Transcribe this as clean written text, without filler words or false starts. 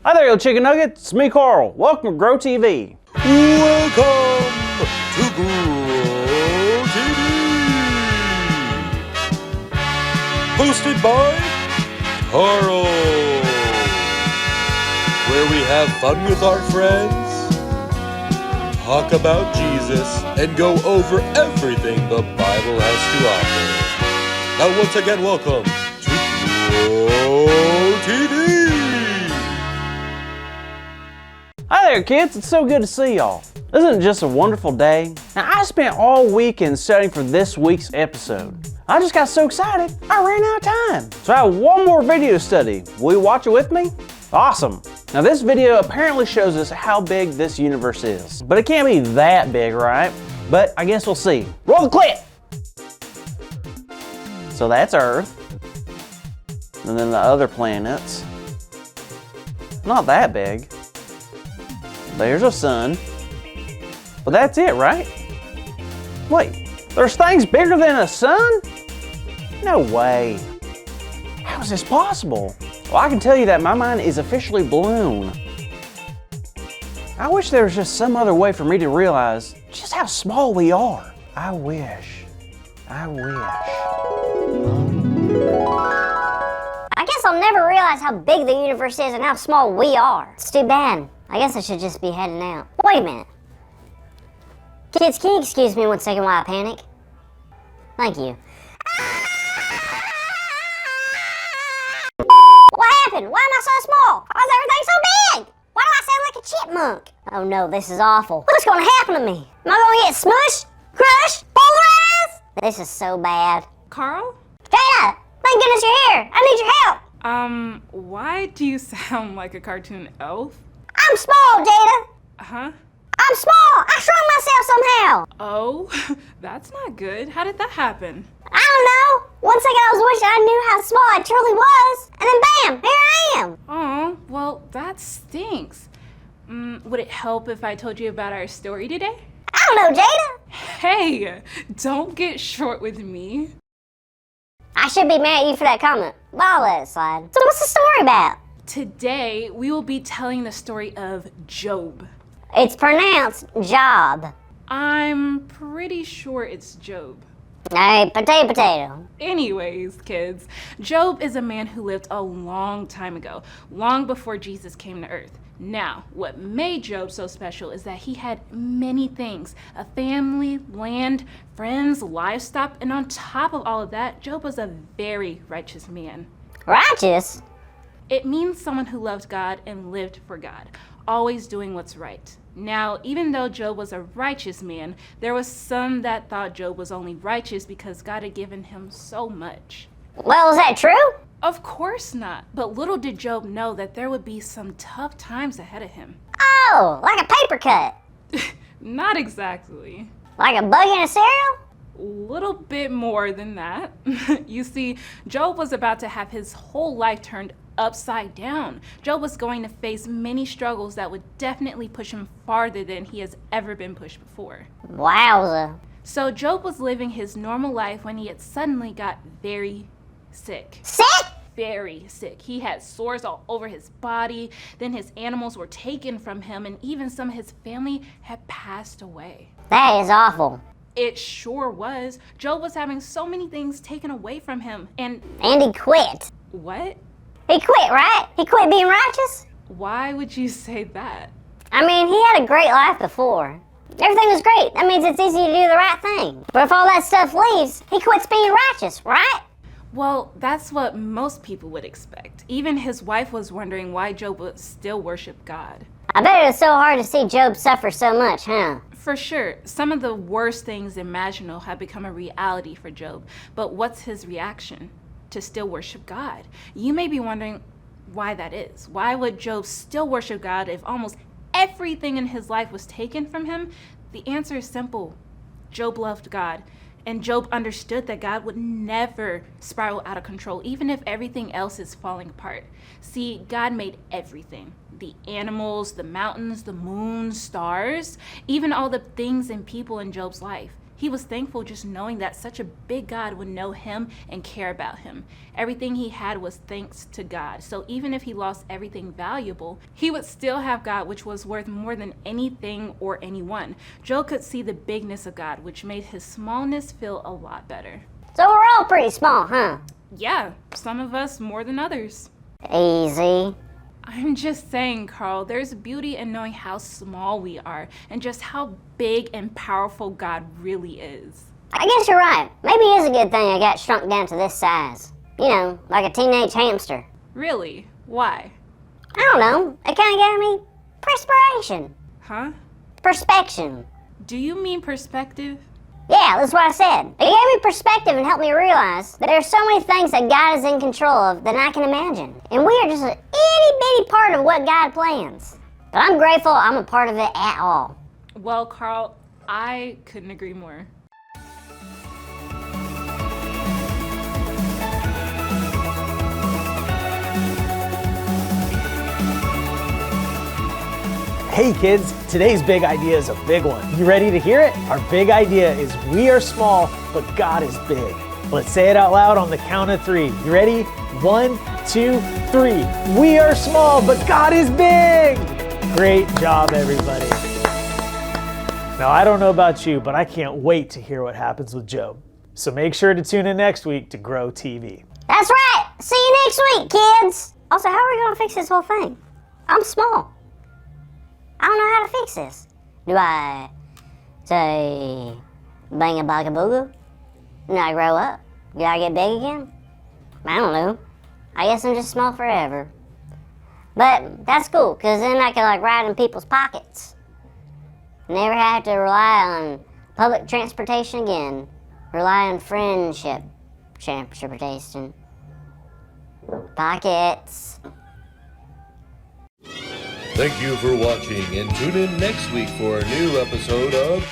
Hi there, you chicken nuggets. It's me, Carl. Welcome to Grow TV. Welcome to Grow TV. Hosted by Carl. Where we have fun with our friends, talk about Jesus, and go over everything the Bible has to offer. Now once again, welcome to Grow TV. Hi there, kids. It's so good to see y'all. Isn't it just a wonderful day? Now, I spent all weekend studying for this week's episode. I just got so excited, I ran out of time. So I have one more video to study. Will you watch it with me? Awesome. Now, this video apparently shows us how big this universe is. But it can't be that big, right? But I guess we'll see. Roll the clip! So that's Earth. And then the other planets. Not that big. There's a sun. But that's it, right? Wait, there's things bigger than a sun? No way. How is this possible? Well, I can tell you that my mind is officially blown. I wish there was just some other way for me to realize just how small we are. I wish. I guess I'll never realize how big the universe is and how small we are. It's too bad. I guess I should just be heading out. Wait a minute. Kids, can you excuse me one second while I panic? Thank you. What happened? Why am I so small? Why is everything so big? Why do I sound like a chipmunk? Oh no, this is awful. What's gonna happen to me? Am I gonna get smushed? Crushed? Polarized? This is so bad. Carl? Jada! Thank goodness you're here! I need your help! Why do you sound like a cartoon elf? I'm small, Jada! Huh? I'm small! I shrunk myself somehow! Oh, that's not good. How did that happen? I don't know! One second I was wishing I knew how small I truly was, and then bam! Here I am! Oh, well, that stinks. Would it help if I told you about our story today? I don't know, Jada! Hey, don't get short with me. I should be mad at you for that comment, but I'll let it slide. So what's the story about? Today, we will be telling the story of Job. It's pronounced job. I'm pretty sure it's Job. Hey, potato. Anyways, kids, Job is a man who lived a long time ago, long before Jesus came to earth. Now, what made Job so special is that he had many things: a family, land, friends, livestock, and on top of all of that, Job was a very righteous man. Righteous? It means someone who loved God and lived for God, always doing what's right. Now, even though Job was a righteous man, there was some that thought Job was only righteous because God had given him so much. Well, is that true? Of course not, but little did Job know that there would be some tough times ahead of him. Oh, like a paper cut. Not exactly. Like a bug in a cereal? Little bit more than that. You see, Job was about to have his whole life turned upside down. Job was going to face many struggles that would definitely push him farther than he has ever been pushed before. Wowza. So Job was living his normal life when he had suddenly got very sick. Sick? Very sick. He had sores all over his body, then his animals were taken from him, and even some of his family had passed away. That is awful. It sure was. Job was having so many things taken away from him, and he quit. What? He quit, right? He quit being righteous? Why would you say that? I mean, he had a great life before. Everything was great. That means it's easy to do the right thing. But if all that stuff leaves, he quits being righteous, right? Well, that's what most people would expect. Even his wife was wondering why Job would still worship God. I bet it was so hard to see Job suffer so much, huh? For sure, some of the worst things imaginable have become a reality for Job. But what's his reaction? To still worship God. You may be wondering why that is. Why would Job still worship God if almost everything in his life was taken from him? The answer is simple. Job loved God, and Job understood that God would never spiral out of control, even if everything else is falling apart. See, God made everything. The animals, the mountains, the moon, stars, even all the things and people in Job's life. He was thankful just knowing that such a big God would know him and care about him. Everything he had was thanks to God. So even if he lost everything valuable, he would still have God, which was worth more than anything or anyone. Job could see the bigness of God, which made his smallness feel a lot better. So we're all pretty small, huh? Yeah, some of us more than others. Easy. I'm just saying, Carl, there's beauty in knowing how small we are and just how big and powerful God really is. I guess you're right. Maybe it is a good thing I got shrunk down to this size. You know, like a teenage hamster. Really? Why? I don't know. It kind of gave me perspiration. Huh? Perspection. Do you mean perspective? Yeah, that's what I said. It gave me perspective and helped me realize that there are so many things that God is in control of than I can imagine. And we are just an itty bitty part of what God plans. But I'm grateful I'm a part of it at all. Well, Carl, I couldn't agree more. Hey kids, today's big idea is a big one. You ready to hear it? Our big idea is we are small, but God is big. Let's say it out loud on the count of 3. You ready? 1, 2, 3. We are small, but God is big. Great job, everybody. Now, I don't know about you, but I can't wait to hear what happens with Job. So make sure to tune in next week to Grow TV. That's right. See you next week, kids. Also, how are we going to fix this whole thing? I'm small. I don't know how to fix this. Do I say bang a bugga booga? And I grow up? Do I get big again? I don't know. I guess I'm just small forever. But that's cool, because then I can like ride in people's pockets. Never have to rely on public transportation again. Rely on friendship transportation. Pockets. Thank you for watching, and tune in next week for a new episode of